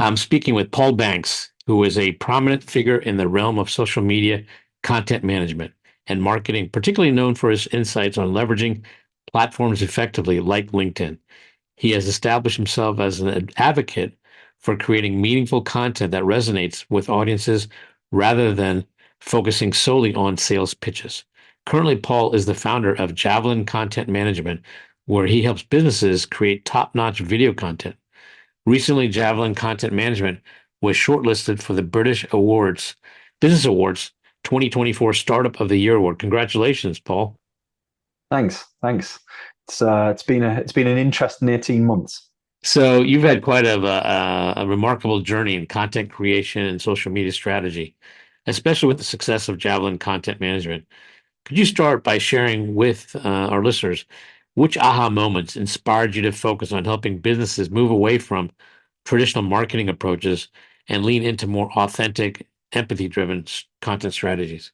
I'm speaking with Paul Banks, who is a prominent figure in the realm of social media content management and marketing, particularly known for his insights on leveraging platforms effectively like LinkedIn. He has established himself as an advocate for creating meaningful content that resonates with audiences rather than focusing solely on sales pitches. Currently, Paul is the founder of Javelin Content Management, where he helps businesses create top-notch video content. Recently, Javelin Content Management was shortlisted for the Business Awards 2024 Startup of the Year Award. Congratulations, Paul. Thanks. It's been an interesting 18 months. So you've had quite a remarkable journey in content creation and social media strategy, especially with the success of Javelin Content Management. Could you start by sharing with our listeners which aha moments inspired you to focus on helping businesses move away from traditional marketing approaches and lean into more authentic, empathy-driven content strategies?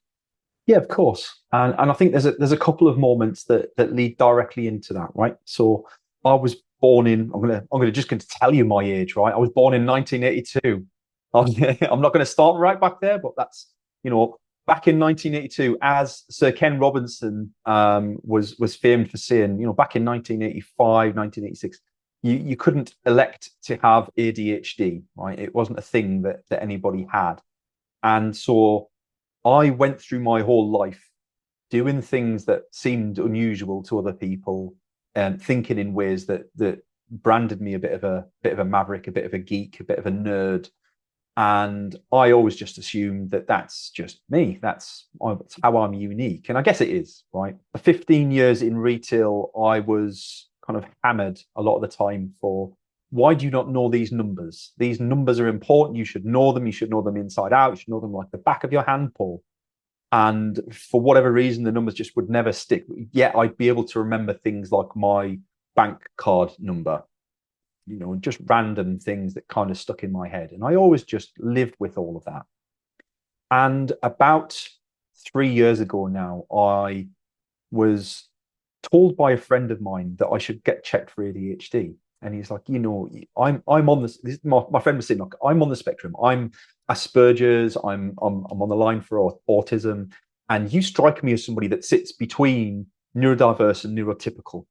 Yeah, of course. And I think there's a couple of moments that lead directly into that, right? So I was born in I'm gonna tell you my age, right? I was born in 1982. I'm not going to start right back there, but that's back in 1982, as Sir Ken Robinson was famed for saying, back in 1985, 1986, you couldn't elect to have ADHD, right? It wasn't a thing that anybody had. And so I went through my whole life doing things that seemed unusual to other people and thinking in ways that branded me a bit of a maverick, a bit of a geek, a bit of a nerd. And I always just assumed that that's just me. That's how I'm unique. And I guess it is, right? For 15 years in retail, I was kind of hammered a lot of the time for why do you not know these numbers? These numbers are important. You should know them. You should know them inside out. You should know them like the back of your hand, Paul. And for whatever reason, the numbers just would never stick. Yet I'd be able to remember things like my bank card number, just random things that kind of stuck in my head. And I always just lived with all of that. And about 3 years ago now, I was told by a friend of mine that I should get checked for ADHD. And he's like, I'm on this my friend was saying, look, I'm on the spectrum. I'm Asperger's, I'm on the line for autism. And you strike me as somebody that sits between neurodiverse and neurotypical.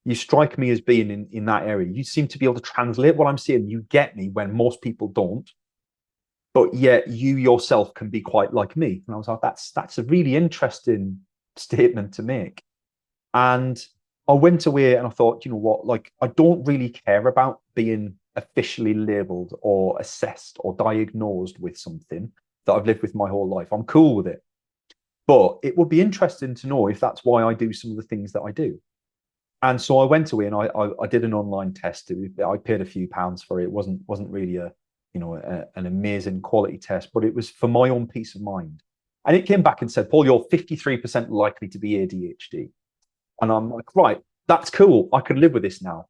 You strike me as being in that area. You seem to be able to translate what I'm saying. You get me when most people don't, but yet you yourself can be quite like me. And I was like, that's a really interesting statement to make. And I went away and I thought, you know what, like I don't really care about being officially labeled or assessed or diagnosed with something that I've lived with my whole life. I'm cool with it. But it would be interesting to know if that's why I do some of the things that I do. And so I went away and I did an online test. I paid a few pounds for it. It wasn't really an amazing quality test, but it was for my own peace of mind. And it came back and said, Paul, you're 53% likely to be ADHD. And I'm like, right, that's cool. I can live with this now.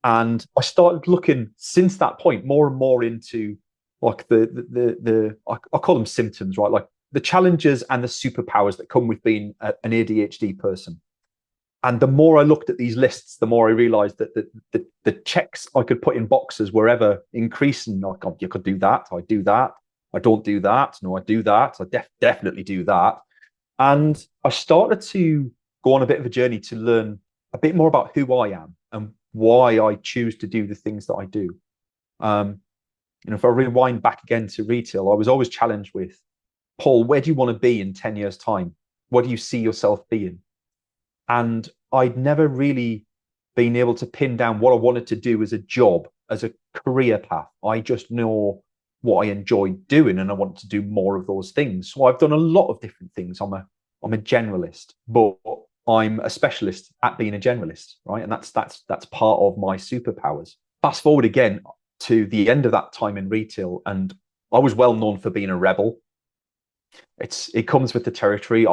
And I started looking since that point more and more into like I call them symptoms, right? Like the challenges and the superpowers that come with being an ADHD person. And the more I looked at these lists, the more I realized that the checks I could put in boxes were ever increasing. Like, oh, you could do that. I do that. I don't do that. No, I do that. I definitely do that. And I started to go on a bit of a journey to learn a bit more about who I am and why I choose to do the things that I do. If I rewind back again to retail, I was always challenged with, Paul, where do you want to be in 10 years' time? What do you see yourself being? And I'd never really been able to pin down what I wanted to do as a job, as a career path. I just know what I enjoy doing and I want to do more of those things. So I've done a lot of different things. I'm a generalist, but I'm a specialist at being a generalist, right? And that's part of my superpowers. Fast forward again to the end of that time in retail, and I was well known for being a rebel. It comes with the territory.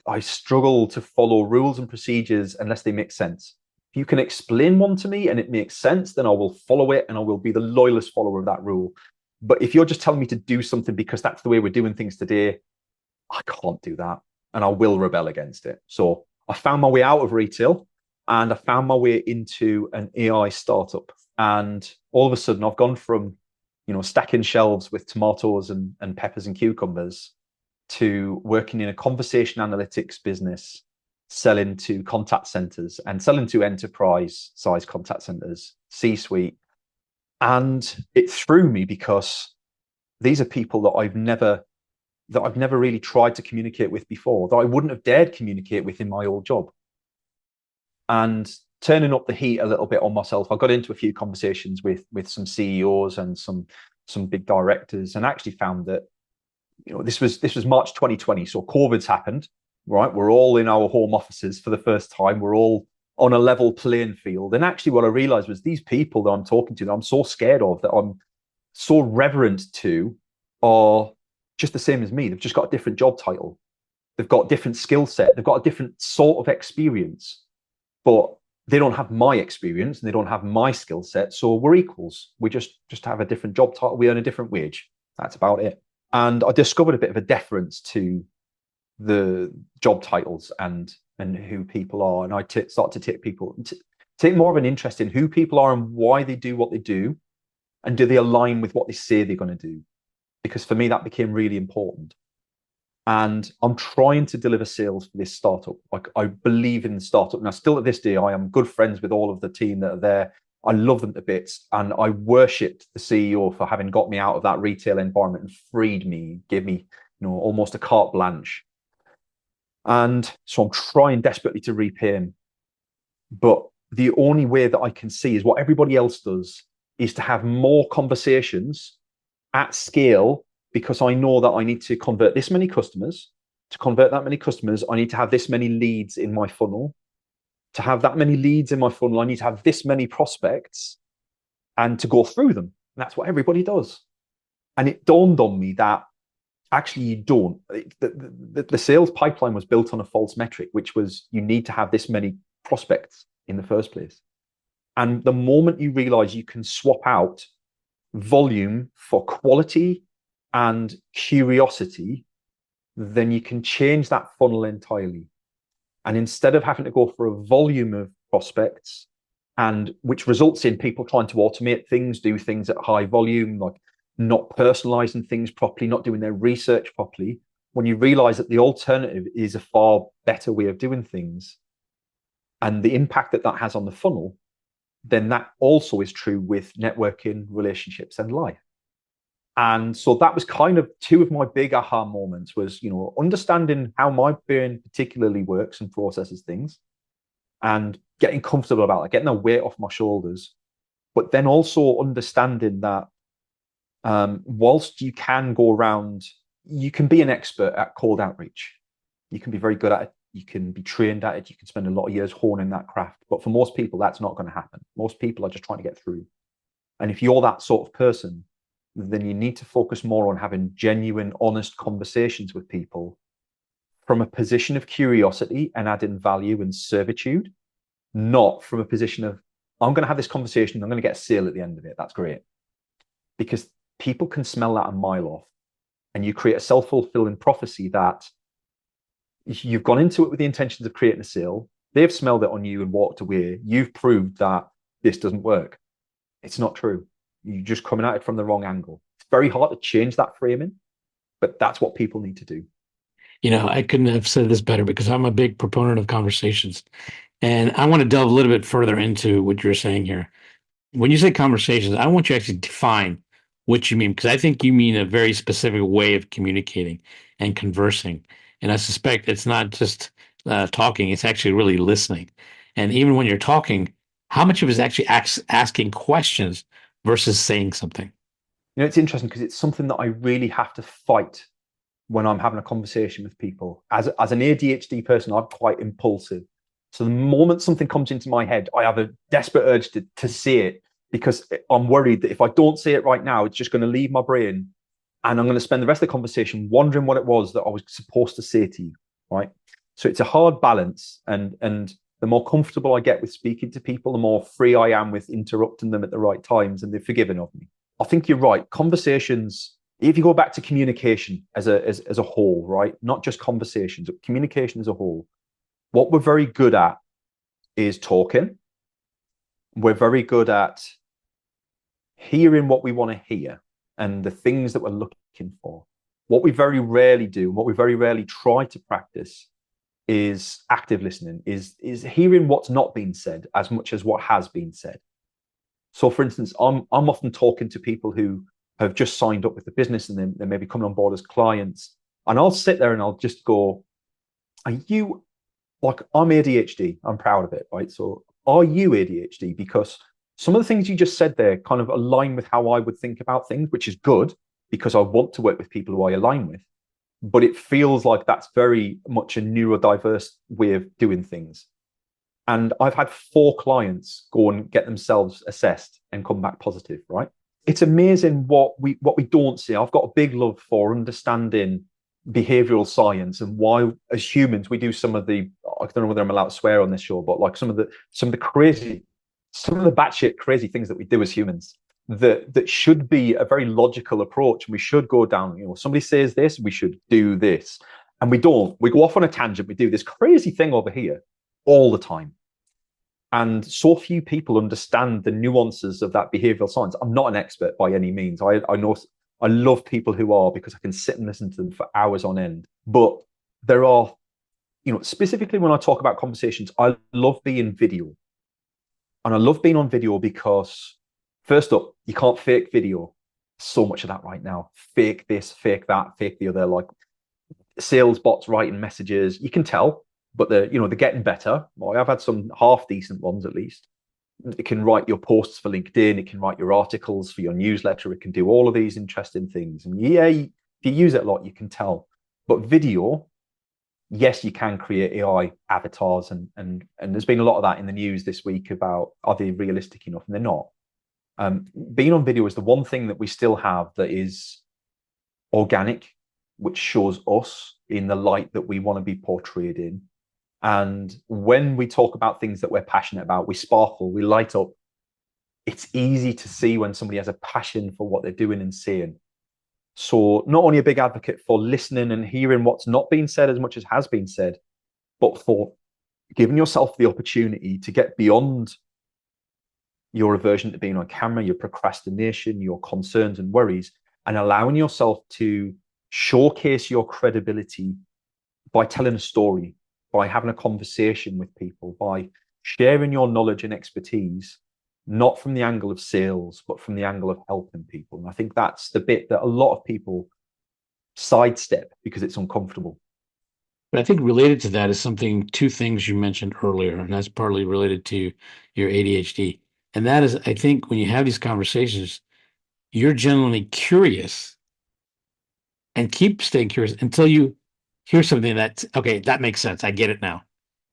I struggle to follow rules and procedures unless they make sense. If you can explain one to me and it makes sense, then I will follow it and I will be the loyalist follower of that rule. But if you're just telling me to do something because that's the way we're doing things today, I can't do that. And I will rebel against it. So I found my way out of retail and I found my way into an AI startup. And all of a sudden, I've gone from stacking shelves with tomatoes and peppers and cucumbers, to working in a conversation analytics business, selling to contact centers and selling to enterprise size contact centers, C-suite. And it threw me because these are people that I've never really tried to communicate with before, that I wouldn't have dared communicate with in my old job. And turning up the heat a little bit on myself, I got into a few conversations with some CEOs and some big directors, and actually found that this was March 2020, so COVID's happened, right? We're all in our home offices for the first time. We're all on a level playing field. And actually, what I realized was these people that I'm talking to, that I'm so scared of, that I'm so reverent to, are just the same as me. They've just got a different job title. They've got a different skill set. They've got a different sort of experience, but they don't have my experience and they don't have my skill set. So we're equals. We just have a different job title. We earn a different wage. That's about it. And I discovered a bit of a deference to the job titles and who people are. And I start to take more of an interest in who people are and why they do what they do, and do they align with what they say they're going to do? Because for me, that became really important. And I'm trying to deliver sales for this startup. Like, I believe in the startup. Now, still at this day, I am good friends with all of the team that are there. I love them to bits. And I worshipped the CEO for having got me out of that retail environment and freed me, gave me, almost a carte blanche. And so I'm trying desperately to repay him. But the only way that I can see is what everybody else does, is to have more conversations at scale, because I know that I need to convert this many customers. To convert that many customers, I need to have this many leads in my funnel. To have that many leads in my funnel, I need to have this many prospects, and to go through them. And that's what everybody does. And it dawned on me that actually you don't. The sales pipeline was built on a false metric, which was you need to have this many prospects in the first place. And the moment you realize you can swap out volume for quality and curiosity, then you can change that funnel entirely. And instead of having to go for a volume of prospects, and which results in people trying to automate things, do things at high volume, like not personalizing things properly, not doing their research properly, when you realize that the alternative is a far better way of doing things, and the impact that that has on the funnel, then that also is true with networking, relationships, and life. And so that was kind of two of my big aha moments, was, understanding how my brain particularly works and processes things, and getting comfortable about it, getting the weight off my shoulders. But then also understanding that whilst you can go around, you can be an expert at cold outreach. You can be very good at it. You can be trained at it. You can spend a lot of years honing that craft. But for most people, that's not going to happen. Most people are just trying to get through. And if you're that sort of person, then you need to focus more on having genuine, honest conversations with people from a position of curiosity and adding value and servitude, not from a position of, I'm going to have this conversation, I'm going to get a sale at the end of it. That's great. Because people can smell that a mile off. And you create a self-fulfilling prophecy that you've gone into it with the intentions of creating a sale. They've smelled it on you and walked away. You've proved that this doesn't work. It's not true. You're just coming at it from the wrong angle. It's very hard to change that framing, but that's what people need to do. I couldn't have said this better, because I'm a big proponent of conversations. And I want to delve a little bit further into what you're saying here. When you say conversations, I want you to actually define what you mean, because I think you mean a very specific way of communicating and conversing. And I suspect it's not just talking, it's actually really listening. And even when you're talking, how much of it is actually asking questions versus saying something? It's interesting because it's something that I really have to fight when I'm having a conversation with people. As an ADHD person, I'm quite impulsive. So the moment something comes into my head, I have a desperate urge to say it, because I'm worried that if I don't say it right now, it's just going to leave my brain, and I'm going to spend the rest of the conversation wondering what it was that I was supposed to say to you, right? So it's a hard balance, and the more comfortable I get with speaking to people, the more free I am with interrupting them at the right times, and they're forgiving of me. I think you're right. Conversations, if you go back to communication as a whole, right? Not just conversations, but communication as a whole. What we're very good at is talking. We're very good at hearing what we want to hear. and the things that we're looking for. What we very rarely do, what we very rarely try to practice is active listening, is hearing what's not been said as much as what has been said. So for instance, I'm often talking to people who have just signed up with the business and then they maybe coming on board as clients. And I'll sit there and I'll just go, are you like I'm ADHD? I'm proud of it, right? So are you ADHD? Because some of the things you just said there kind of align with how I would think about things, which is good because I want to work with people who I align with. But it feels like that's very much a neurodiverse way of doing things. And I've had 4 clients go and get themselves assessed and come back positive, right? It's amazing what we don't see. I've got a big love for understanding behavioral science and why as humans we do some of the I don't know whether I'm allowed to swear on this show, but like some of the batshit crazy things that we do as humans that should be a very logical approach. And we should go down, somebody says this, we should do this. And we don't. We go off on a tangent, we do this crazy thing over here all the time. And so few people understand the nuances of that behavioral science. I'm not an expert by any means. I know I love people who are because I can sit and listen to them for hours on end. But there are, specifically when I talk about conversations, I love being video. And I love being on video because, first up, you can't fake video. So much of that right now. Fake this, fake that, fake the other. Like sales bots writing messages. You can tell, but they're getting better. Well, I've had some half decent ones at least. It can write your posts for LinkedIn. It can write your articles for your newsletter. It can do all of these interesting things. And yeah, if you use it a lot, you can tell. But video, yes, you can create AI avatars, and there's been a lot of that in the news this week about are they realistic enough, and they're not. Being on video is the one thing that we still have that is organic, which shows us in the light that we want to be portrayed in. And when we talk about things that we're passionate about, we sparkle, we light up. It's easy to see when somebody has a passion for what they're doing and saying. So not only a big advocate for listening and hearing what's not been said as much as has been said, but for giving yourself the opportunity to get beyond your aversion to being on camera, your procrastination, your concerns and worries, and allowing yourself to showcase your credibility by telling a story, by having a conversation with people, by sharing your knowledge and expertise, not from the angle of sales, but from the angle of helping people. And I think that's the bit that a lot of people sidestep because it's uncomfortable. But I think related to that is two things you mentioned earlier, and that's partly related to your ADHD. And that is, I think when you have these conversations, you're genuinely curious and keep staying curious until you hear something that's okay, that makes sense. I get it now.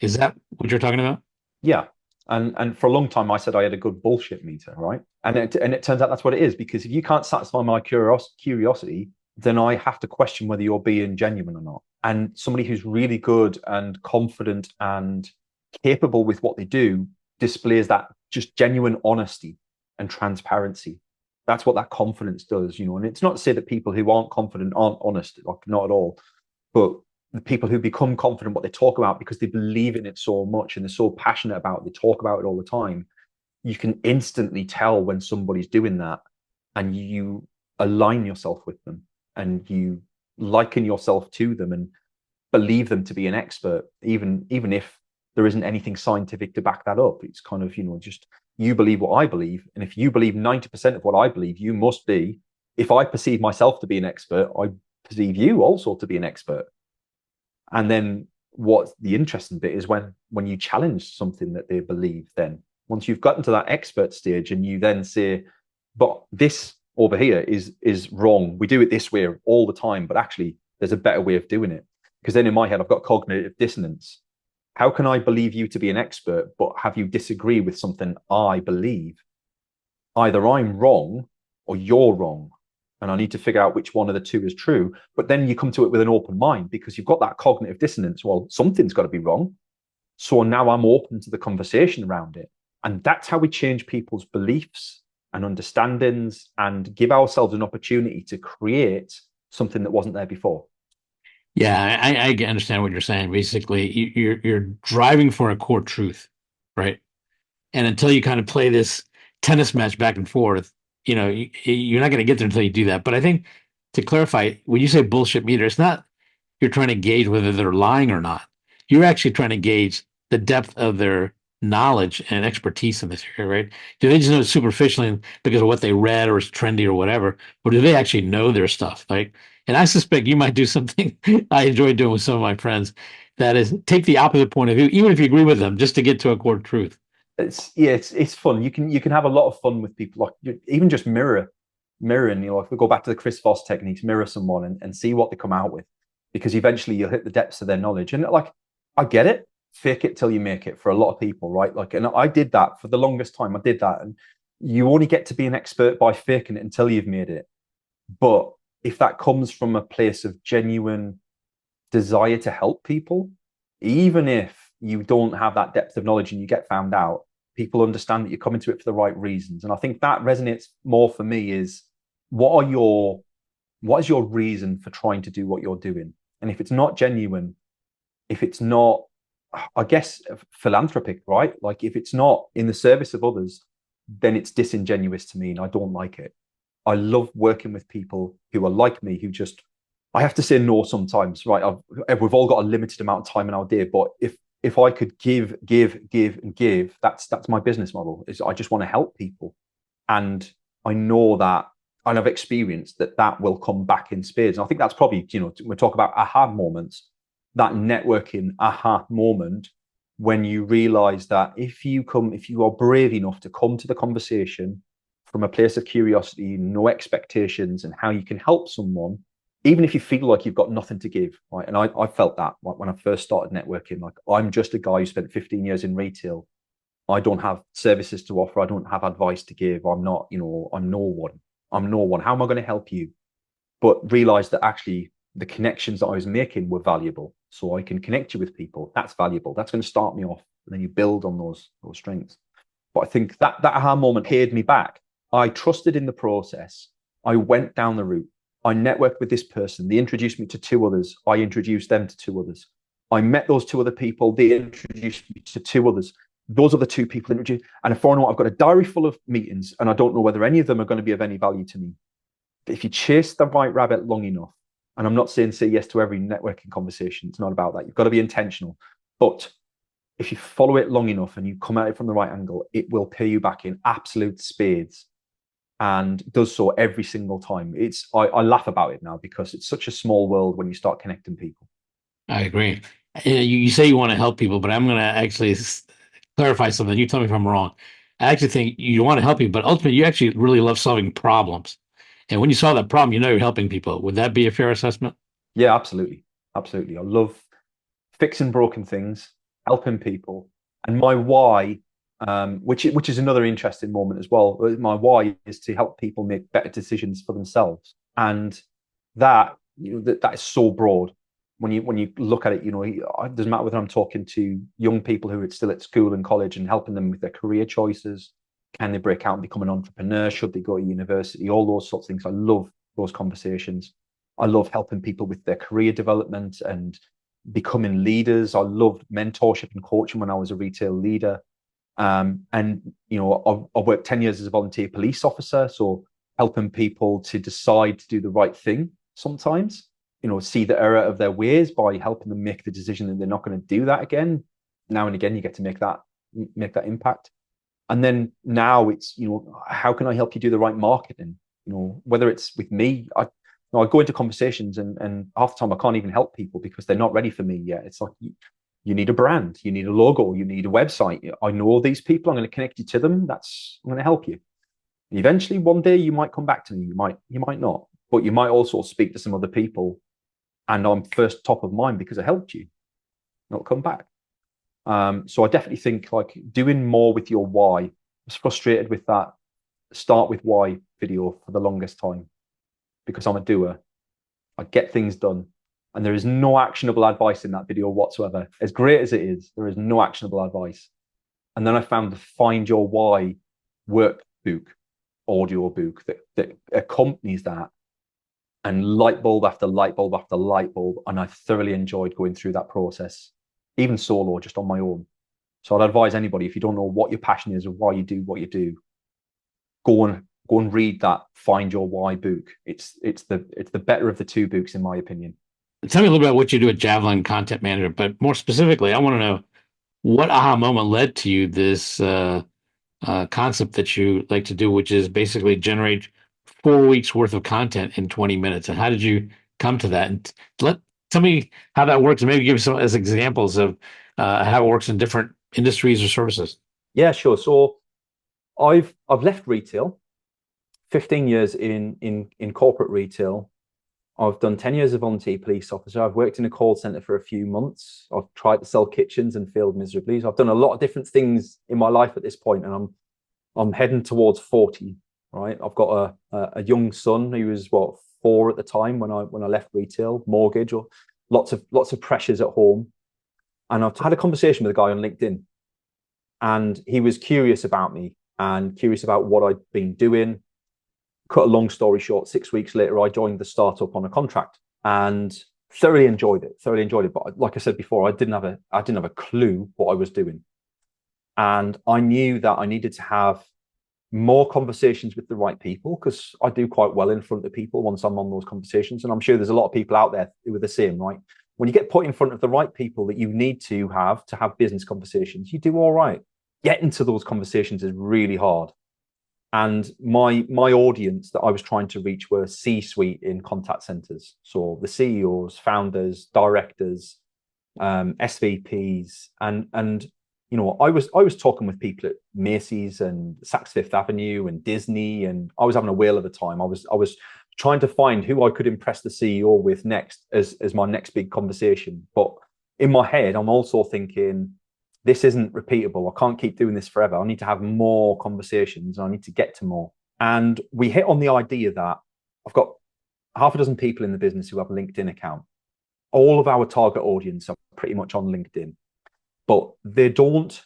Is that what you're talking about? Yeah. And for a long time, I said I had a good bullshit meter, right? And it turns out that's what it is, because if you can't satisfy my curiosity, then I have to question whether you're being genuine or not. And somebody who's really good and confident and capable with what they do displays that just genuine honesty and transparency. That's what that confidence does. And it's not to say that people who aren't confident aren't honest, like not at all. But the people who become confident what they talk about because they believe in it so much and they're so passionate about it, they talk about it all the time. You can instantly tell when somebody's doing that, and you align yourself with them and you liken yourself to them and believe them to be an expert, even if there isn't anything scientific to back that up. It's kind of, just you believe what I believe. And if you believe 90% of what I believe, you must be. If I perceive myself to be an expert, I perceive you also to be an expert. And then what's the interesting bit is when you challenge something that they believe, then once you've gotten to that expert stage and you then say, but this over here is wrong. We do it this way all the time, but actually there's a better way of doing it. Because then in my head, I've got cognitive dissonance. How can I believe you to be an expert, but have you disagree with something I believe? Either I'm wrong or you're wrong. And I need to figure out which one of the two is true. But then you come to it with an open mind because you've got that cognitive dissonance. Well, something's got to be wrong. So now I'm open to the conversation around it. And that's how we change people's beliefs and understandings and give ourselves an opportunity to create something that wasn't there before. Yeah, I understand what you're saying. Basically, you're driving for a core truth, right? And until you kind of play this tennis match back and forth, you're not going to get there until you do that. But I think to clarify, when you say bullshit meter, it's not you're trying to gauge whether they're lying or not. You're actually trying to gauge the depth of their knowledge and expertise in this area, right? Do they just know it superficially because of what they read or is trendy or whatever, or do they actually know their stuff? Like, and I suspect you might do something I enjoy doing with some of my friends. That is, take the opposite point of view, even if you agree with them, just to get to a core truth. It's fun. You can have a lot of fun with people, like even just mirroring. If we go back to the Chris Voss techniques, mirror someone and see what they come out with, because eventually you'll hit the depths of their knowledge. And like, I get it, fake it till you make it for a lot of people, right? Like, and I did that for the longest time. I did that, and you only get to be an expert by faking it until you've made it. But if that comes from a place of genuine desire to help people, even if you don't have that depth of knowledge and you get found out, people understand that you're coming to it for the right reasons. And I think that resonates more for me is what are your what is your reason for trying to do what you're doing? And if it's not genuine, if it's not, I guess, philanthropic, right? Like if it's not in the service of others, then it's disingenuous to me and I don't like it. I love working with people who are like me, who just, I have to say no sometimes, right? We've all got a limited amount of time in our day, but if I could give, and give, that's my business model. Is I just want to help people, and I know that, and I've experienced that that will come back in spades. And I think that's probably, we talk about aha moments, that networking aha moment when you realize that if you are brave enough to come to the conversation from a place of curiosity, no expectations, and how you can help someone, even if you feel like you've got nothing to give, right? And I felt that, like, when I first started networking, like I'm just a guy who spent 15 years in retail. I don't have services to offer. I don't have advice to give. I'm not, I'm no one. I'm no one. How am I going to help you? But realize that actually the connections that I was making were valuable. So I can connect you with people. That's valuable. That's going to start me off. And then you build on those strengths. But I think that aha moment paid me back. I trusted in the process. I went down the route. I networked with this person. They introduced me to two others. I introduced them to two others. I met those two other people. They introduced me to two others. Those are the two people introduced. And if I know I've got a diary full of meetings and I don't know whether any of them are going to be of any value to me. But if you chase the right rabbit long enough, and I'm not saying say yes to every networking conversation, it's not about that. You've got to be intentional. But if you follow it long enough and you come at it from the right angle, it will pay you back in absolute spades, and does so every single time. I laugh about it now because it's such a small world when you start connecting people. I agree. You say you want to help people, but I'm going to actually clarify something. You tell me if I'm wrong. I actually think you want to help people, but ultimately you actually really love solving problems. And when you solve that problem, you know you're helping people. Would that be a fair assessment? Yeah, absolutely. Absolutely. I love fixing broken things, helping people. And my why, which is another interesting moment as well. My why is to help people make better decisions for themselves. And that, that is so broad. When you look at it, it doesn't matter whether I'm talking to young people who are still at school and college and helping them with their career choices. Can they break out and become an entrepreneur? Should they go to university? All those sorts of things. I love those conversations. I love helping people with their career development and becoming leaders. I loved mentorship and coaching when I was a retail leader. And I've worked 10 years as a volunteer police officer, so helping people to decide to do the right thing sometimes, see the error of their ways by helping them make the decision that they're not going to do that again. Now and again, you get to make that impact. And then now it's, how can I help you do the right marketing? Whether it's with me, I go into conversations and half the time I can't even help people because they're not ready for me yet. It's like you need a brand, you need a logo, you need a website. I know these people. I'm going to connect you to them. I'm going to help you. And eventually, one day you might come back to me. You might not, but you might also speak to some other people, and I'm first top of mind because I helped you. Not come back. So I definitely think like doing more with your why. I was frustrated with that start with why video for the longest time because I'm a doer. I get things done. And there is no actionable advice in that video whatsoever. As great as it is, there is no actionable advice. And then I found the Find Your Why workbook, audio book that accompanies that. And light bulb after light bulb after light bulb. And I thoroughly enjoyed going through that process, even solo, just on my own. So I'd advise anybody, if you don't know what your passion is or why you do what you do, go and go and read that Find Your Why book. It's the better of the two books, in my opinion. Tell me a little bit about what you do at Javelin Content Management, but more specifically, I want to know what aha moment led to you this concept that you like to do, which is basically generate 4 weeks worth of content in 20 minutes. And how did you come to that? And tell me how that works, and maybe give some as examples of how it works in different industries or services. Yeah, sure. So I've left retail, 15 years in corporate retail. I've done 10 years of volunteer police officer. I've worked in a call center for a few months. I've tried to sell kitchens and failed miserably. So I've done a lot of different things in my life at this point, and I'm heading towards 40. Right, I've got a young son who was what, 4 at the time when I left retail, mortgage, or lots of pressures at home. And I've had a conversation with a guy on LinkedIn, and he was curious about me and curious about what I'd been doing. Cut a long story short, 6 weeks later, I joined the startup on a contract and thoroughly enjoyed it. But like I said before, I didn't have a clue what I was doing. And I knew that I needed to have more conversations with the right people, because I do quite well in front of people once I'm on those conversations. And I'm sure there's a lot of people out there who are the same, right? When you get put in front of the right people that you need to have business conversations, you do all right. Getting to those conversations is really hard. And my audience that I was trying to reach were C-suite in contact centers. So the CEOs, founders, directors, SVPs, and I was talking with people at Macy's and Saks Fifth Avenue and Disney, and I was having a whale of a time. I was trying to find who I could impress the CEO with next as my next big conversation. But in my head, I'm also thinking, this isn't repeatable. I can't keep doing this forever. I need to have more conversations, and I need to get to more. And we hit on the idea that I've got half a dozen people in the business who have a LinkedIn account. All of our target audience are pretty much on LinkedIn, but they don't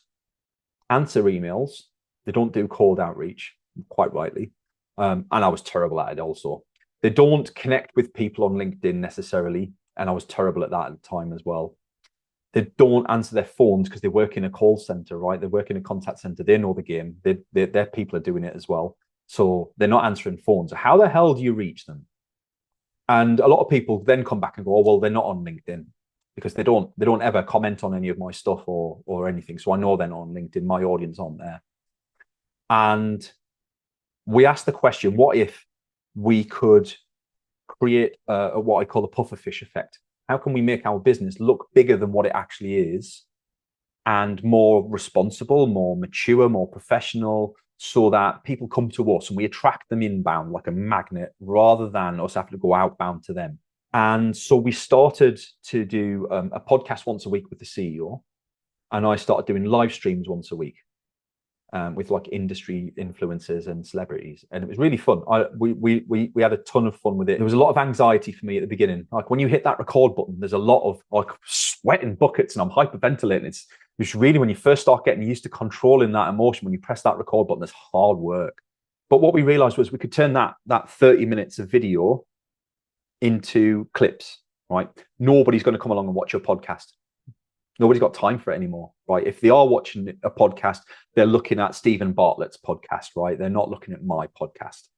answer emails. They don't do cold outreach, quite rightly. And I was terrible at it also. They don't connect with people on LinkedIn necessarily, and I was terrible at that at the time as well. They don't answer their phones because they work in a call center, right? They work in a contact center. They know the game. Their people are doing it as well. So they're not answering phones. How the hell do you reach them? And a lot of people then come back and go, oh, well, they're not on LinkedIn, because they don't ever comment on any of my stuff or anything. So I know they're not on LinkedIn. My audience aren't there. And we asked the question, what if we could create what I call the pufferfish effect? How can we make our business look bigger than what it actually is, and more responsible, more mature, more professional, so that people come to us and we attract them inbound like a magnet, rather than us having to go outbound to them? And so we started to do a podcast once a week with the CEO, and I started doing live streams once a week with like industry influencers and celebrities, and it was really fun. We had a ton of fun with it. There was a lot of anxiety for me at the beginning. Like when you hit that record button, there's a lot of like sweating buckets, and I'm hyperventilating. It's really, when you first start getting used to controlling that emotion, when you press that record button, it's hard work. But what we realized was we could turn that 30 minutes of video into clips, right? Nobody's going to come along and watch your podcast. Nobody's got time for it anymore, right? If they are watching a podcast, they're looking at Stephen Bartlett's podcast, right? They're not looking at my podcast.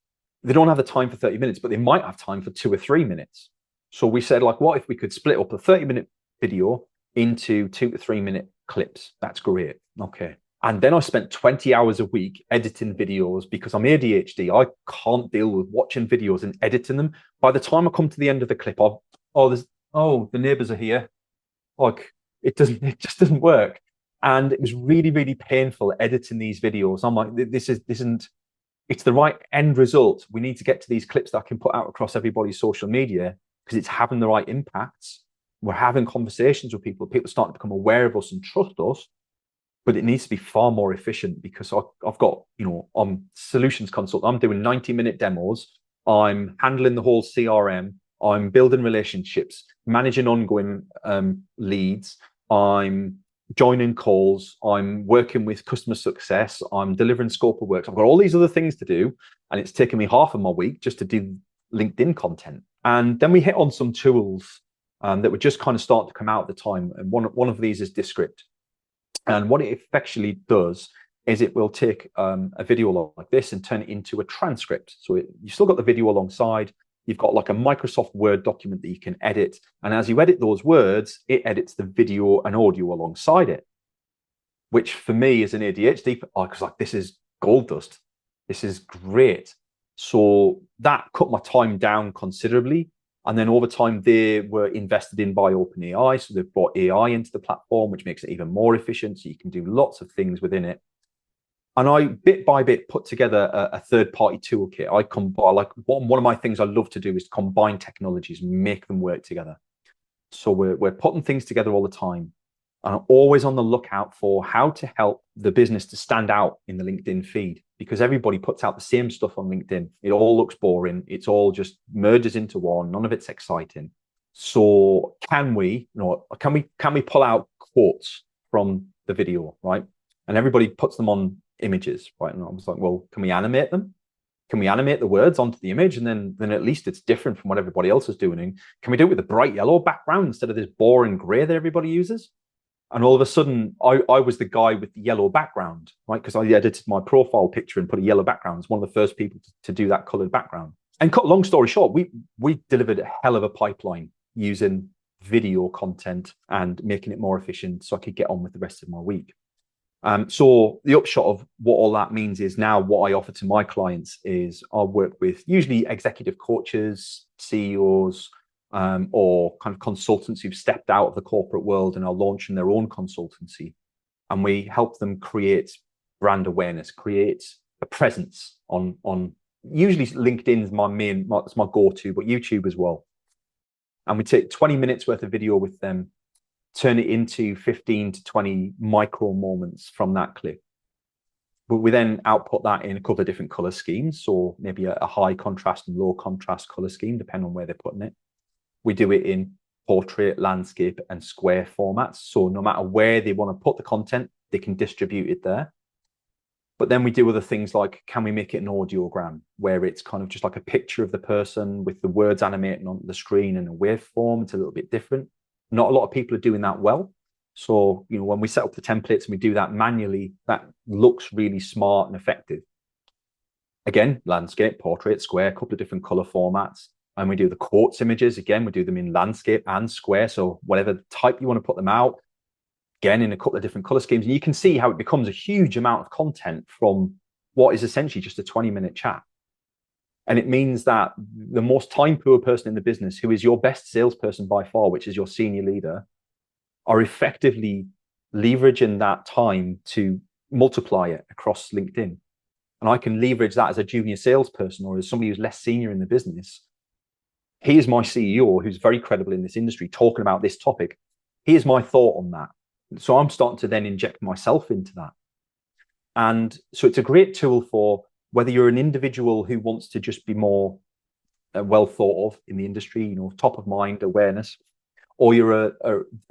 They don't have the time for 30 minutes, but they might have time for 2 or 3 minutes. So we said, like, what if we could split up a 30-minute video into 2 to 3 minute clips? That's great. Okay. And then I spent 20 hours a week editing videos, because I'm ADHD. I can't deal with watching videos and editing them. By the time I come to the end of the clip, the neighbors are here. Like, it just doesn't work. And it was really, really painful editing these videos. I'm like, this isn't, it's the right end result. We need to get to these clips that I can put out across everybody's social media, because it's having the right impacts. We're having conversations with people. People starting to become aware of us and trust us. But it needs to be far more efficient, because I've got, I'm solutions consultant. I'm doing 90-minute demos. I'm handling the whole CRM. I'm building relationships, managing ongoing leads. I'm joining calls. I'm working with customer success. I'm delivering scope of works. I've got all these other things to do, and it's taken me half of my week just to do LinkedIn content. And then we hit on some tools that were just kind of starting to come out at the time. And one of these is Descript. And what it effectively does is it will take a video like this and turn it into a transcript. So you've still got the video alongside. You've got like a Microsoft Word document that you can edit. And as you edit those words, it edits the video and audio alongside it, which for me as an ADHD, I was like, this is gold dust. This is great. So that cut my time down considerably. And then over time, they were invested in by OpenAI. So they've brought AI into the platform, which makes it even more efficient. So you can do lots of things within it. And I, bit by bit, put together a third-party toolkit. I combine, like, one of my things I love to do is combine technologies, make them work together. So we're putting things together all the time. And I'm always on the lookout for how to help the business to stand out in the LinkedIn feed, because everybody puts out the same stuff on LinkedIn. It all looks boring. It's all just merges into one. None of it's exciting. So can we pull out quotes from the video, right? And everybody puts them on images, right? And I was like, well, can we animate them? Can we animate the words onto the image? And then at least it's different from what everybody else is doing. And can we do it with a bright yellow background instead of this boring gray that everybody uses? And all of a sudden, I was the guy with the yellow background, right? Because I edited my profile picture and put a yellow background. I was one of the first people to do that colored background. And cut long story short, we delivered a hell of a pipeline using video content and making it more efficient so I could get on with the rest of my week. So the upshot of what all that means is now what I offer to my clients is I work with usually executive coaches, CEOs, or kind of consultants who've stepped out of the corporate world and are launching their own consultancy. And we help them create brand awareness, create a presence on usually LinkedIn's it's my go-to, but YouTube as well. And we take 20 minutes worth of video with them, turn it into 15 to 20 micro moments from that clip. But we then output that in a couple of different color schemes. So maybe a high contrast and low contrast color scheme, depending on where they're putting it. We do it in portrait, landscape, and square formats. So no matter where they want to put the content, they can distribute it there. But then we do other things like, can we make it an audiogram where it's kind of just like a picture of the person with the words animating on the screen in a waveform? It's a little bit different. Not a lot of people are doing that well. So, when we set up the templates and we do that manually, that looks really smart and effective. Again, landscape, portrait, square, a couple of different color formats. And we do the quotes images. Again, we do them in landscape and square. So whatever type you want to put them out, again, in a couple of different color schemes. And you can see how it becomes a huge amount of content from what is essentially just a 20-minute chat. And it means that the most time-poor person in the business, who is your best salesperson by far, which is your senior leader, are effectively leveraging that time to multiply it across LinkedIn. And I can leverage that as a junior salesperson or as somebody who's less senior in the business. He is my CEO, who's very credible in this industry, talking about this topic. Here's my thought on that. So I'm starting to then inject myself into that. And so it's a great tool for whether you're an individual who wants to just be more well thought of in the industry, top of mind awareness, or you're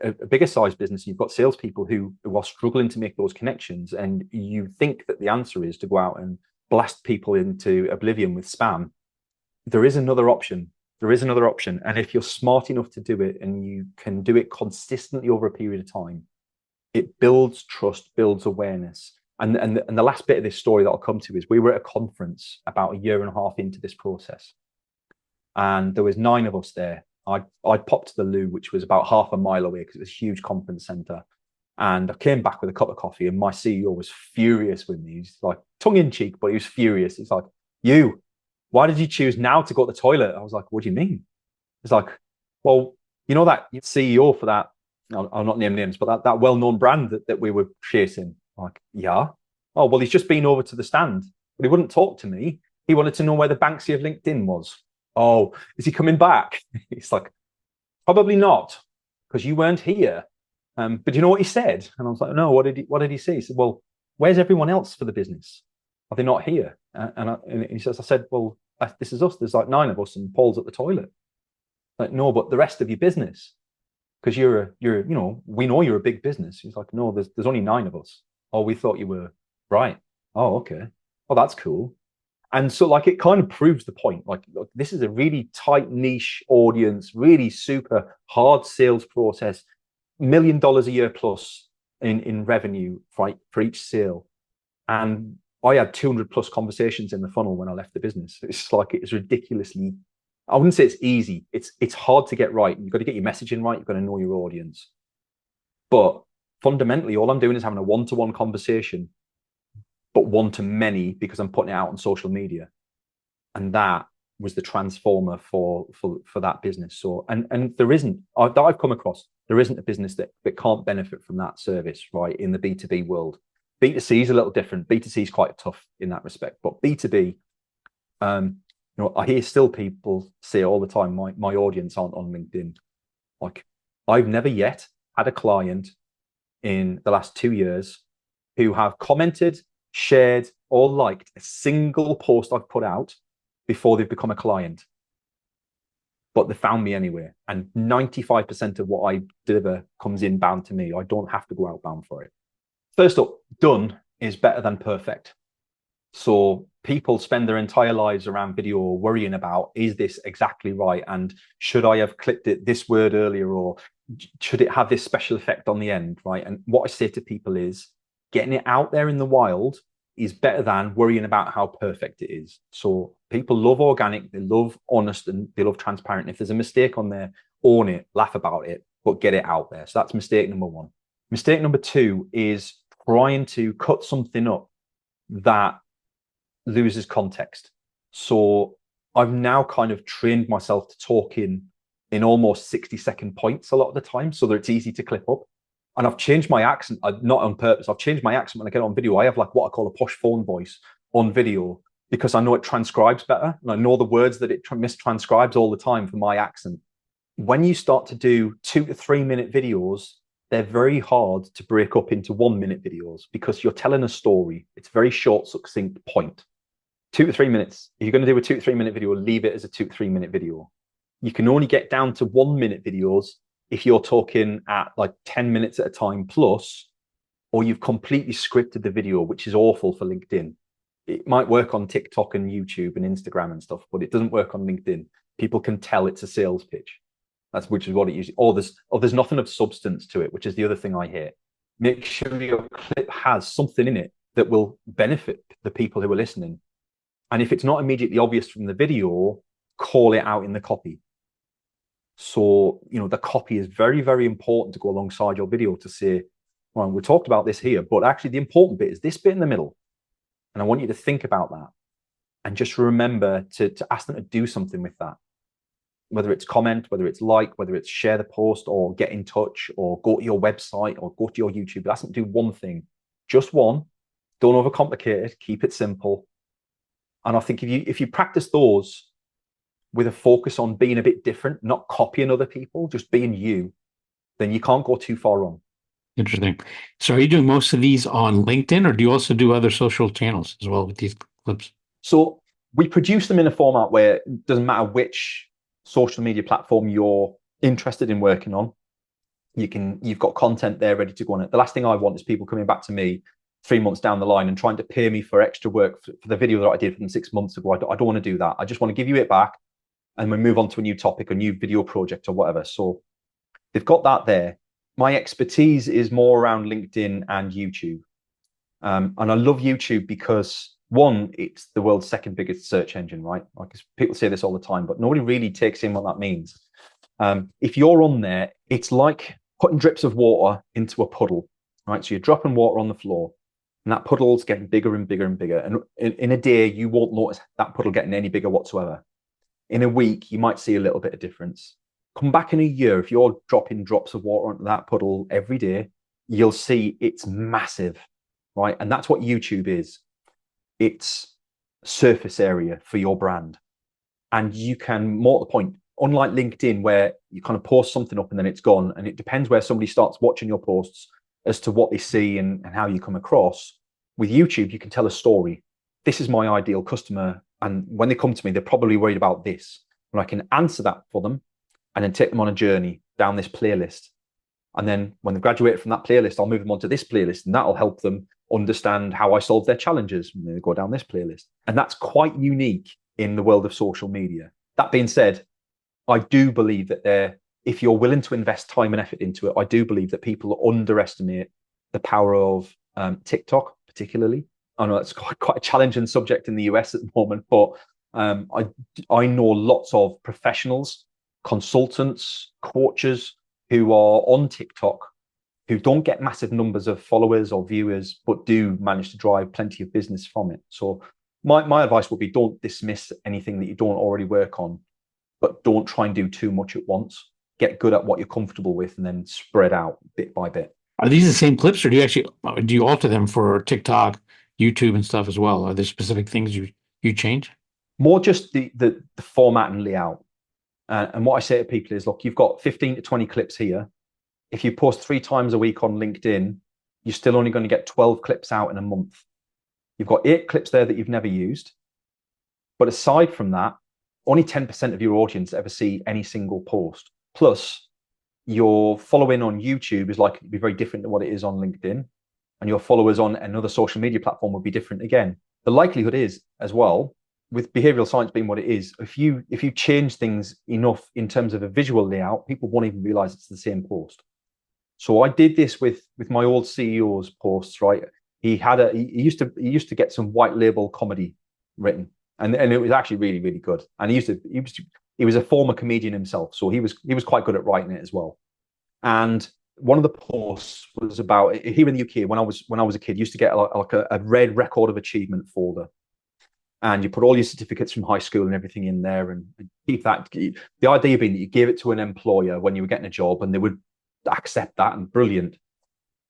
a bigger size business and you've got salespeople who are struggling to make those connections, and you think that the answer is to go out and blast people into oblivion with spam. There is another option. And if you're smart enough to do it and you can do it consistently over a period of time, it builds trust, builds awareness. And the last bit of this story that I'll come to is we were at a conference about a year and a half into this process. And there was 9 of us there. I popped to the loo, which was about half a mile away because it was a huge conference center. And I came back with a cup of coffee and my CEO was furious with me. He's like tongue in cheek, but he was furious. He's like, why did you choose now to go to the toilet? I was like, what do you mean? He's like, well, that CEO for that, I'll not name names, but that well-known brand that we were chasing. I'm like, yeah. Oh, well, he's just been over to the stand, but he wouldn't talk to me. He wanted to know where the Banksy of LinkedIn was. Oh, is he coming back? He's like, probably not, because you weren't here. But you know what he said? And I was like, no, what did he say? He said, well, where's everyone else for the business? Are they not here? And he says, I said, well, this is us. There's like 9 of us and Paul's at the toilet. Like, no, but the rest of your business, because we know you're a big business. He's like, no, there's only 9 of us. Oh, we thought you were right. Oh, okay. Oh, that's cool. And so it kind of proves the point. Look, this is a really tight niche audience, really super hard sales process, $1 million a year plus in revenue for each sale. And I had 200 plus conversations in the funnel when I left the business. It's like it's ridiculously. I wouldn't say it's easy. It's hard to get right. You've got to get your messaging right. You've got to know your audience. But fundamentally, all I'm doing is having a one-to-one conversation, but one to many because I'm putting it out on social media, and that was the transformer for that business. So and there isn't that I've come across, there isn't a business that can't benefit from that service, right? In the B2B world. B2C is a little different. B2C is quite tough in that respect, but B2B, I hear still people say all the time, my audience aren't on LinkedIn. Like, I've never yet had a client in the last 2 years who have commented, shared, or liked a single post I've put out before they've become a client. But they found me anyway. And 95% of what I deliver comes inbound to me. I don't have to go outbound for it. First up, done is better than perfect. So people spend their entire lives around video worrying about, is this exactly right? And should I have clicked it this word earlier? Or should it have this special effect on the end, right? And what I say to people is getting it out there in the wild is better than worrying about how perfect it is. So people love organic, they love honest, and they love transparent. If there's a mistake on there, own it, laugh about it, but get it out there. So that's mistake number one. Mistake number two is trying to cut something up that loses context. So I've now kind of trained myself to talk in almost 60-second points a lot of the time so that it's easy to clip up. And I've changed my accent, not on purpose. I've changed my accent when I get on video. I have like what I call a posh phone voice on video because I know it transcribes better. And I know the words that it mistranscribes all the time for my accent. When you start to do 2 to 3 minute videos, they're very hard to break up into 1 minute videos because you're telling a story. It's a very short, succinct point. 2 to 3 minutes. If you're going to do a 2 to 3 minute video, leave it as a 2 to 3 minute video. You can only get down to 1 minute videos if you're talking at like 10 minutes at a time plus, or you've completely scripted the video, which is awful for LinkedIn. It might work on TikTok and YouTube and Instagram and stuff, but it doesn't work on LinkedIn. People can tell it's a sales pitch. Which is what it usually, or there's nothing of substance to it, which is the other thing I hear. Make sure your clip has something in it that will benefit the people who are listening. And if it's not immediately obvious from the video, call it out in the copy. So, the copy is very, very important to go alongside your video to say, well, we talked about this here, but actually the important bit is this bit in the middle. And I want you to think about that and just remember to ask them to do something with that. Whether it's comment, whether it's like, whether it's share the post or get in touch or go to your website or go to your YouTube. Ask them to do one thing, just one. Don't overcomplicate it. Keep it simple. And I think if you practice those with a focus on being a bit different, not copying other people, just being you, then you can't go too far wrong. Interesting. So are you doing most of these on LinkedIn, or do you also do other social channels as well with these clips? So we produce them in a format where it doesn't matter which social media platform you're interested in working on. You've got content there ready to go on it. The last thing I want is people coming back to me 3 months down the line and trying to pay me for extra work for the video that I did from 6 months ago. I don't want to do that. I just want to give you it back and we move on to a new topic, a new video project or whatever. So they've got that there. My expertise is more around LinkedIn and YouTube. And I love YouTube because, one, it's the world's second biggest search engine, right? Like, people say this all the time, but nobody really takes in what that means. If you're on there, it's like putting drips of water into a puddle, right? So you're dropping water on the floor and that puddle's getting bigger and bigger and bigger. And in a day, you won't notice that puddle getting any bigger whatsoever. In a week, you might see a little bit of difference. Come back in a year, if you're dropping drops of water onto that puddle every day, you'll see it's massive, right? And that's what YouTube is. It's surface area for your brand. And you can, more to the point, unlike LinkedIn, where you kind of post something up and then it's gone, and it depends where somebody starts watching your posts as to what they see and how you come across. With YouTube, you can tell a story. This is my ideal customer. And when they come to me, they're probably worried about this. And I can answer that for them and then take them on a journey down this playlist. And then when they graduate from that playlist, I'll move them onto this playlist and that'll help them understand how I solve their challenges. And they go down this playlist. And that's quite unique in the world of social media. That being said, I do believe that if you're willing to invest time and effort into it, I do believe that people underestimate the power of TikTok, particularly. I know it's quite a challenging subject in the US at the moment, but I know lots of professionals, consultants, coaches who are on TikTok who don't get massive numbers of followers or viewers, but do manage to drive plenty of business from it. So my advice would be don't dismiss anything that you don't already work on, but don't try and do too much at once. Get good at what you're comfortable with and then spread out bit by bit. Are these the same clips, or do you alter them for TikTok, YouTube, and stuff as well? Are there specific things you change? More just the format and layout. And what I say to people is, look, you've got 15 to 20 clips here. If you post 3 times a week on LinkedIn, you're still only going to get 12 clips out in a month. You've got 8 clips there that you've never used. But aside from that, only 10% of your audience ever see any single post. Plus, your following on YouTube is likely to be very different than what it is on LinkedIn. And your followers on another social media platform would be different again. The likelihood is, as well, with behavioral science being what it is, if you change things enough in terms of a visual layout, people won't even realize it's the same post. So I did this with my old CEO's posts, right? He used to get some white label comedy written, and it was actually really, really good. And he was a former comedian himself, so he was quite good at writing it as well. And one of the posts was about here in the UK when I was a kid, you used to get like a red record of achievement folder, and you put all your certificates from high school and everything in there, and keep that. The idea being that you gave it to an employer when you were getting a job, and they would accept that, and brilliant.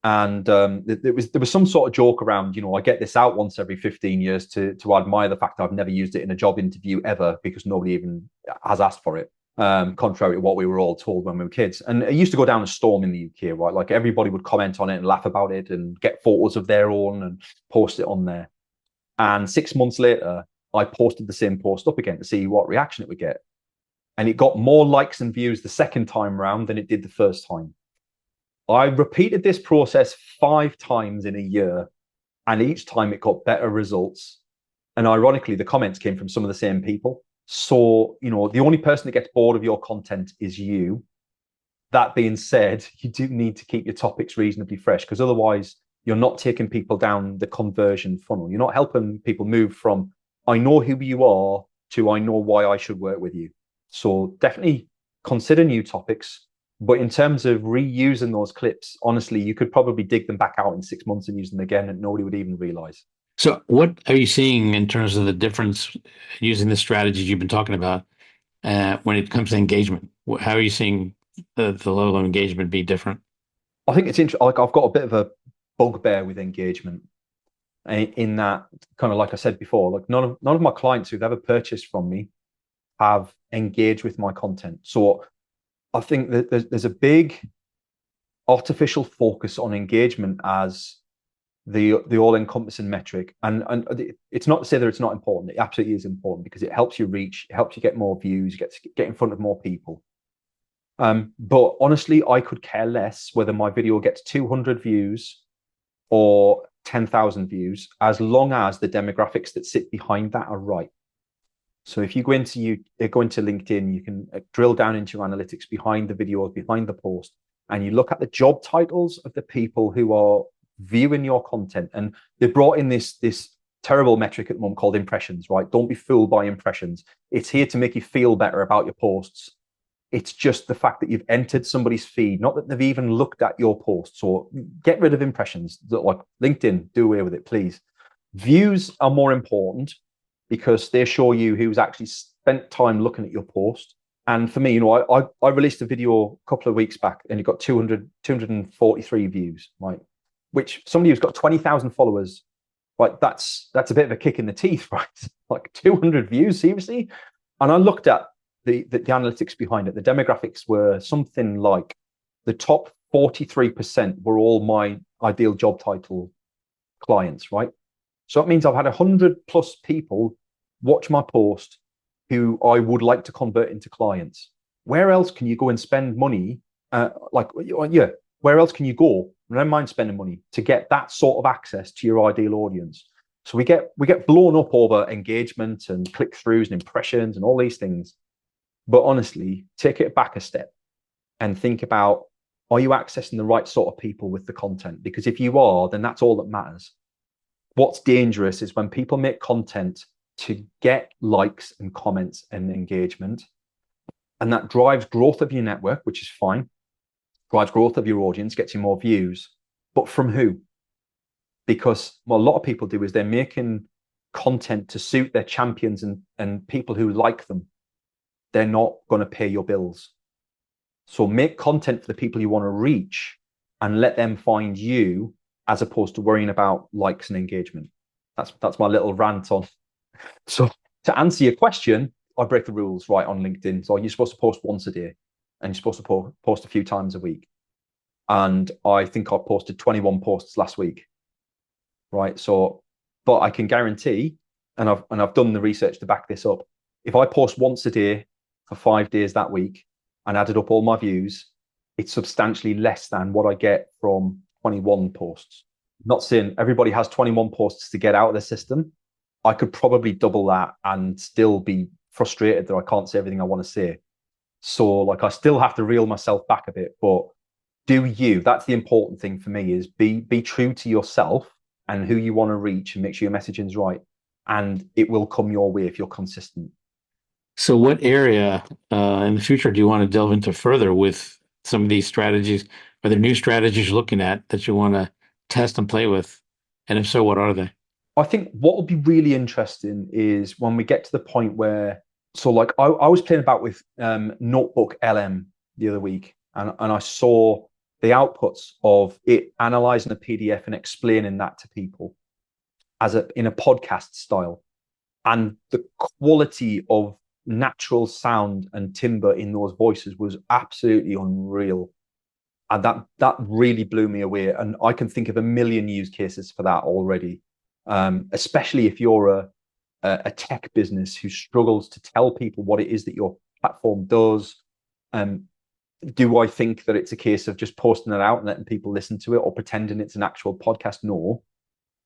And there was some sort of joke around, I get this out once every 15 years to admire the fact that I've never used it in a job interview ever because nobody even has asked for it. Contrary to what we were all told when we were kids. And it used to go down a storm in the UK, right? Like everybody would comment on it and laugh about it and get photos of their own and post it on there. And 6 months later, I posted the same post up again to see what reaction it would get. And it got more likes and views the second time round than it did the first time. I repeated this process 5 times in a year, and each time it got better results. And ironically, the comments came from some of the same people. So, the only person that gets bored of your content is you. That being said, you do need to keep your topics reasonably fresh because otherwise you're not taking people down the conversion funnel. You're not helping people move from, I know who you are, to I know why I should work with you. So definitely consider new topics. But in terms of reusing those clips, honestly, you could probably dig them back out in 6 months and use them again, and nobody would even realize. So, what are you seeing in terms of the difference using the strategies you've been talking about when it comes to engagement? How are you seeing the level of engagement be different? I think it's interesting. Like I've got a bit of a bugbear with engagement in that, kind of like I said before, like none of my clients who've ever purchased from me have engaged with my content. So I think that there's a big artificial focus on engagement as the all-encompassing metric, and it's not to say that it's not important. It absolutely is important because it helps you reach, it helps you get more views, get in front of more people. But honestly, I could care less whether my video gets 200 views or 10,000 views, as long as the demographics that sit behind that are right. So if you go into LinkedIn, you can drill down into your analytics behind the video, behind the post, and you look at the job titles of the people who are viewing your content. And they've brought in this terrible metric at the moment called impressions, right? Don't be fooled by impressions. It's here to make you feel better about your posts. It's just the fact that you've entered somebody's feed, not that they've even looked at your posts. So get rid of impressions. Like LinkedIn, do away with it, please. Views are more important because they show you who's actually spent time looking at your post. And for me, I released a video a couple of weeks back and it got 243 views, right? Which somebody who's got 20,000 followers, like that's a bit of a kick in the teeth, right? Like 200 views, seriously? And I looked at the analytics behind it. The demographics were something like the top 43% were all my ideal job title clients, right? So that means I've had 100+ people watch my post who I would like to convert into clients. Where else can you go and spend money? Where else can you go? Never mind spending money to get that sort of access to your ideal audience. So we get blown up over engagement and click-throughs and impressions and all these things. But honestly, take it back a step and think about, are you accessing the right sort of people with the content? Because if you are, then that's all that matters. what's dangerous is when people make content to get likes and comments and engagement, and that drives growth of your network, which is fine, drives growth of your audience, gets you more views. But from who? Because what a lot of people do is they're making content to suit their champions and people who like them. They're not going to pay your bills. So make content for the people you want to reach and let them find you, as opposed to worrying about likes and engagement. That's my little rant on. So to answer your question, I break the rules right on LinkedIn. So you're supposed to post once a day and you're supposed to post a few times a week. And I think I posted 21 posts last week. Right. So, but I can guarantee, and I've done the research to back this up. If I post once a day for 5 days that week and added up all my views, it's substantially less than what I get from 21 posts. I'm not saying everybody has 21 posts to get out of the system. I could probably double that and still be frustrated that I can't say everything I want to say. So like I still have to reel myself back a bit, but do you, that's the important thing for me, is be true to yourself and who you want to reach, and make sure your messaging's right. And it will come your way if you're consistent. So, what area in the future do you want to delve into further with some of these strategies? Are there new strategies you're looking at that you want to test and play with? And if so, what are they? I think what will be really interesting is when we get to the point where, so like I was playing about with Notebook LM the other week, and I saw the outputs of it analyzing a PDF and explaining that to people in a podcast style. And the quality of natural sound and timbre in those voices was absolutely unreal. And that really blew me away. And I can think of a million use cases for that already. Especially if you're a tech business who struggles to tell people what it is that your platform does. Do I think that it's a case of just posting it out and letting people listen to it, or pretending it's an actual podcast? No.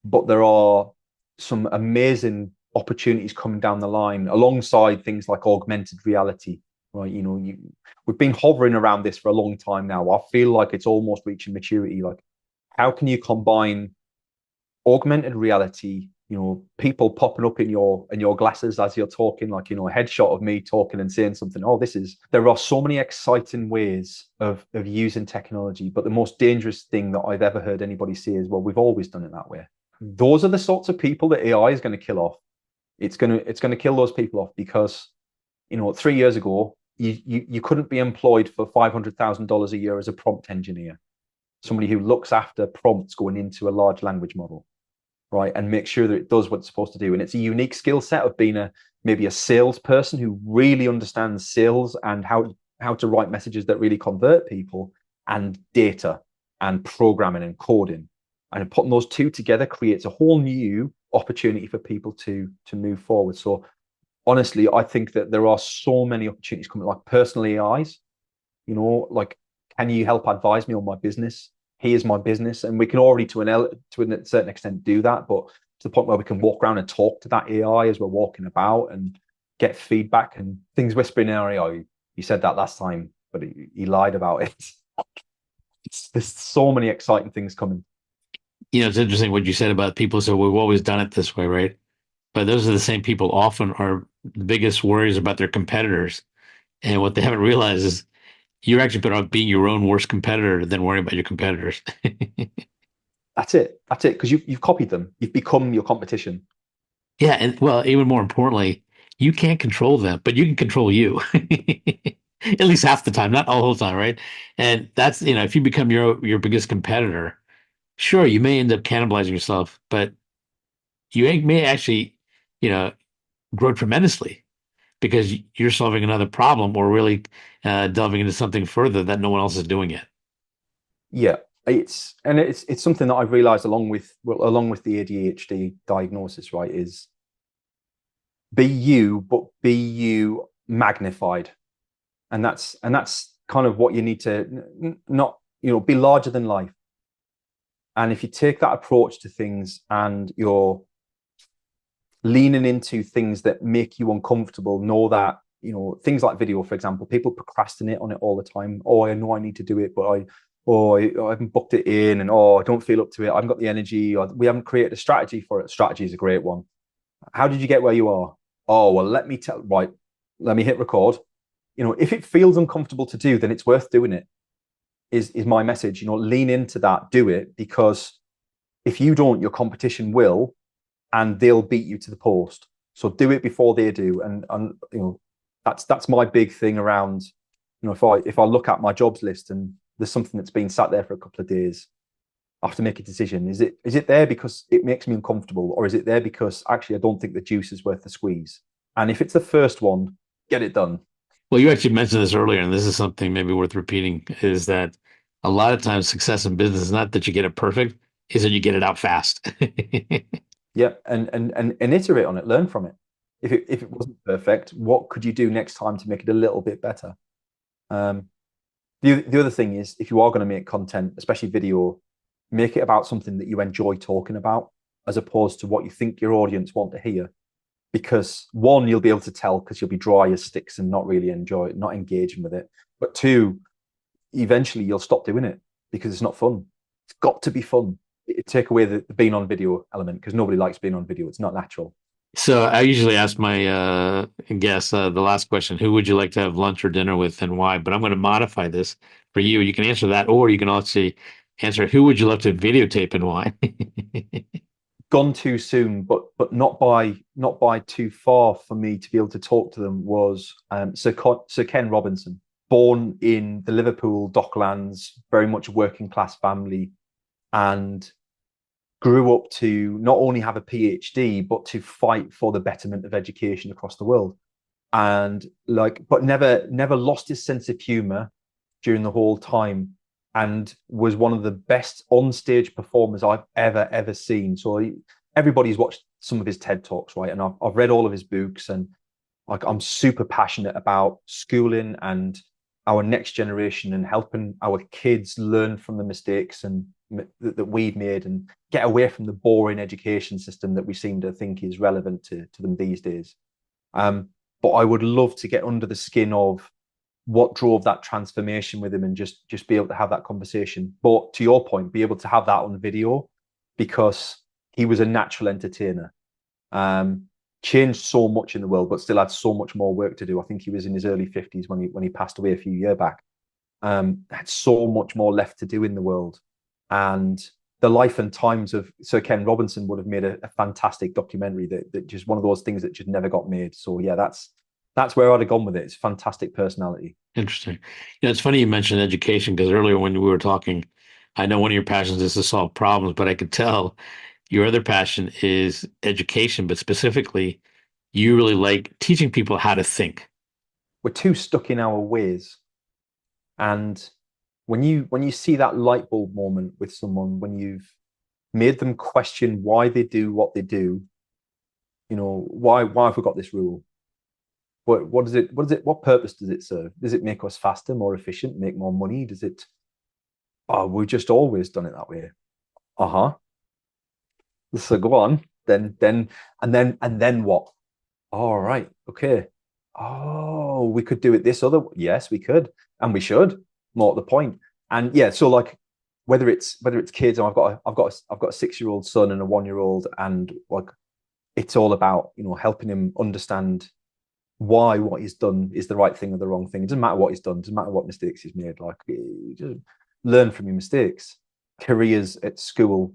But there are some amazing opportunities coming down the line alongside things like augmented reality, right? We've been hovering around this for a long time now. I feel like it's almost reaching maturity. Like, how can you combine augmented reality, people popping up in your glasses as you're talking, like, a headshot of me talking and saying something. There are so many exciting ways of using technology, but the most dangerous thing that I've ever heard anybody say is, well, we've always done it that way. Those are the sorts of people that AI is going to kill off. It's going to kill those people off because, 3 years ago, you couldn't be employed for $500,000 a year as a prompt engineer, somebody who looks after prompts going into a large language model, right, and make sure that it does what it's supposed to do. And it's a unique skill set of being maybe a salesperson who really understands sales and how to write messages that really convert people, and data and programming and coding. And putting those two together creates a whole new opportunity for people to move forward. So honestly, I think that there are so many opportunities coming, like personal AIs, like, can you help advise me on my business? Here's my business. And we can already, to a certain extent, do that, but to the point where we can walk around and talk to that AI as we're walking about and get feedback and things whispering in our AI. You said that last time, but he lied about it. There's so many exciting things coming. It's interesting what you said about people. So we've always done it this way, right? But those are the same people often are the biggest worries about their competitors. And what they haven't realized is you're actually better off being your own worst competitor than worrying about your competitors. That's it. Because you've copied them. You've become your competition. Yeah, and well, even more importantly, you can't control them, but you can control you. At least half the time, not all the whole time, right? And that's, if you become your biggest competitor, sure, you may end up cannibalizing yourself, but you may actually, you know, grow tremendously because you're solving another problem or really delving into something further that no one else is doing yet. Yeah, it's something that I've realized along with the ADHD diagnosis, right? Is be you, but be you magnified, and that's kind of what you need to not be larger than life. And if you take that approach to things and you're leaning into things that make you uncomfortable, know that things like video, for example, people procrastinate on it all the time. Oh, I know I need to do it, but or I haven't booked it in, and oh, I don't feel up to it. I haven't got the energy, or we haven't created a strategy for it. Strategy is a great one. How did you get where you are? Oh, well, let me tell, right, let me hit record. If it feels uncomfortable to do, then it's worth doing it, is my message. Lean into that, do it, because if you don't, your competition will, and they'll beat you to the post. So do it before they do. And that's my big thing around, if I look at my jobs list and there's something that's been sat there for a couple of days, I have to make a decision. Is it there because it makes me uncomfortable, or is it there because actually I don't think the juice is worth the squeeze? And if it's the first one, get it done. Well, you actually mentioned this earlier, and this is something maybe worth repeating, is that a lot of times success in business is not that you get it perfect, is that you get it out fast. Yeah, and iterate on it, learn from it. If it wasn't perfect, what could you do next time to make it a little bit better? Um, the other thing is, if you are going to make content, especially video, make it about something that you enjoy talking about, as opposed to what you think your audience want to hear. Because one, you'll be able to tell because you'll be dry as sticks and not really enjoy it, not engaging with it. But two, eventually you'll stop doing it because it's not fun. It's got to be fun. Take away the being on video element, because nobody likes being on video. It's not natural. So I usually ask my guests the last question, who would you like to have lunch or dinner with and why? But I'm going to modify this for you. You can answer that, or you can also answer who would you love to videotape and why? Gone too soon, but not by too far for me to be able to talk to them, was Sir Ken Robinson, born in the Liverpool Docklands, very much a working class family, and grew up to not only have a PhD but to fight for the betterment of education across the world, and but never lost his sense of humor during the whole time, and was one of the best on stage performers I've ever seen. So everybody's watched some of his TED talks, right? And I've read all of his books, and I'm super passionate about schooling and our next generation, and helping our kids learn from the mistakes and that we've made, and get away from the boring education system that we seem to think is relevant to them these days. But I would love to get under the skin of what drove that transformation with him, and just be able to have that conversation. But to your point, be able to have that on video, because he was a natural entertainer. Um, Changed so much in the world, but still had so much more work to do. I think he was in his early 50s when he passed away a few years back. Had so much more left to do in the world, and the life and times of Sir Ken Robinson would have made a fantastic documentary, that just one of those things that just never got made. So yeah, that's where I'd have gone with it. It's fantastic personality. Interesting. It's funny you mentioned education because earlier when we were talking, I know one of your passions is to solve problems, but I could tell your other passion is education, but specifically, you really like teaching people how to think. We're too stuck in our ways, and when you see that light bulb moment with someone, when you've made them question why they do what they do, why have we got this rule? What purpose does it serve? Does it make us faster, more efficient, make more money? Does it? Oh, we've just always done it that way. Uh-huh. So go on. And then what? All right. Okay. Oh, we could do it this other. Yes, we could, and we should. More at the point. And yeah, so whether it's kids, and I've got a 6-year-old son and a 1-year-old, and it's all about helping him understand why what he's done is the right thing or the wrong thing. It doesn't matter what he's done. It doesn't matter what mistakes he's made. Just learn from your mistakes. Careers at school,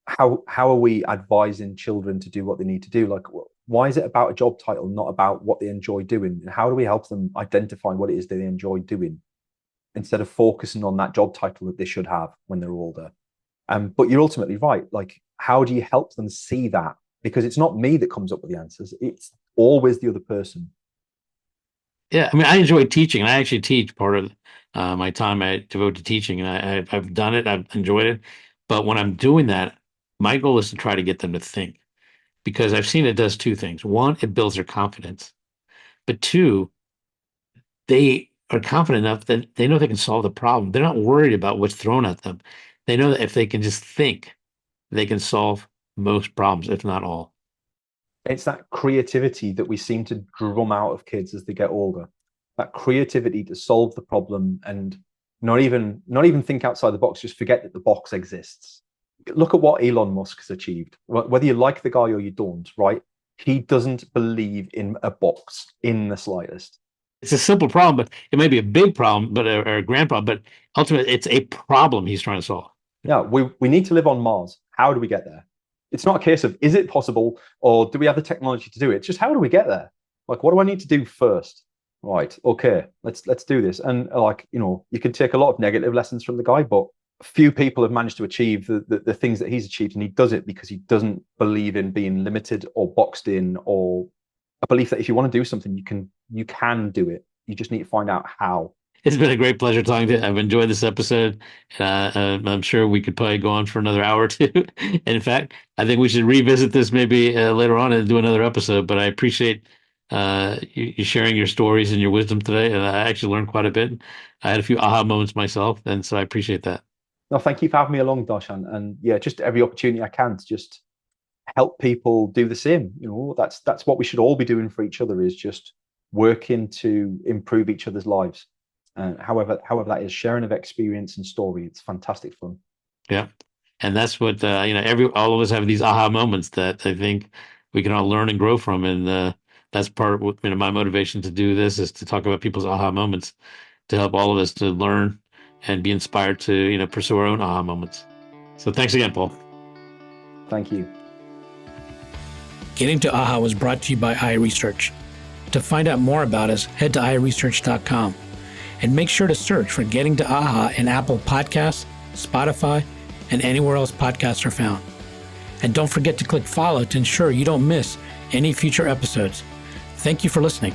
how are we advising children to do what they need to do? Why is it about a job title, not about what they enjoy doing? And how do we help them identify what it is that they enjoy doing, instead of focusing on that job title that they should have when they're older? But you're ultimately right. How do you help them see that? Because it's not me that comes up with the answers. It's always the other person. Yeah, I mean, I enjoy teaching. I actually teach part of my time I devote to teaching, and I've done it. I've enjoyed it. But when I'm doing that, my goal is to try to get them to think because I've seen it does two things. One, it builds their confidence, but two, they are confident enough that they know they can solve the problem. They're not worried about what's thrown at them. They know that if they can just think, they can solve most problems, if not all. It's that creativity that we seem to drum out of kids as they get older. That creativity to solve the problem. And Not even think outside the box. Just forget that the box exists. Look at what Elon Musk has achieved. Whether you like the guy or you don't, right? He doesn't believe in a box in the slightest. It's a simple problem, but it may be a big problem, but or a grand problem, but ultimately it's a problem he's trying to solve. Yeah, we need to live on Mars. How do we get there? It's not a case of is it possible or do we have the technology to do it? It's just how do we get there? Like, what do I need to do first? Right, okay, let's do this. And like, you can take a lot of negative lessons from the guy, but few people have managed to achieve the things that he's achieved, and he does it because he doesn't believe in being limited or boxed in, or a belief that if you want to do something, you can do it. You just need to find out how. It's been a great pleasure talking to you. I've enjoyed this episode. I'm sure we could probably go on for another hour or two. And in fact, I think we should revisit this maybe later on and do another episode. But I appreciate you sharing your stories and your wisdom today. And I actually learned quite a bit. I had a few aha moments myself, and so I appreciate that. No, thank you for having me along, Darshan. And yeah, just every opportunity I can to just help people do the same. That's what we should all be doing for each other, is just working to improve each other's lives. However that is, sharing of experience and story. It's fantastic fun. Yeah. And that's what, all of us have these aha moments that I think we can all learn and grow from. And that's part of my motivation to do this, is to talk about people's aha moments, to help all of us to learn and be inspired to, pursue our own aha moments. So thanks again, Paul. Thank you. Getting to AHA was brought to you by iResearch. To find out more about us, head to iResearch.com and make sure to search for Getting to AHA in Apple Podcasts, Spotify, and anywhere else podcasts are found. And don't forget to click follow to ensure you don't miss any future episodes. Thank you for listening.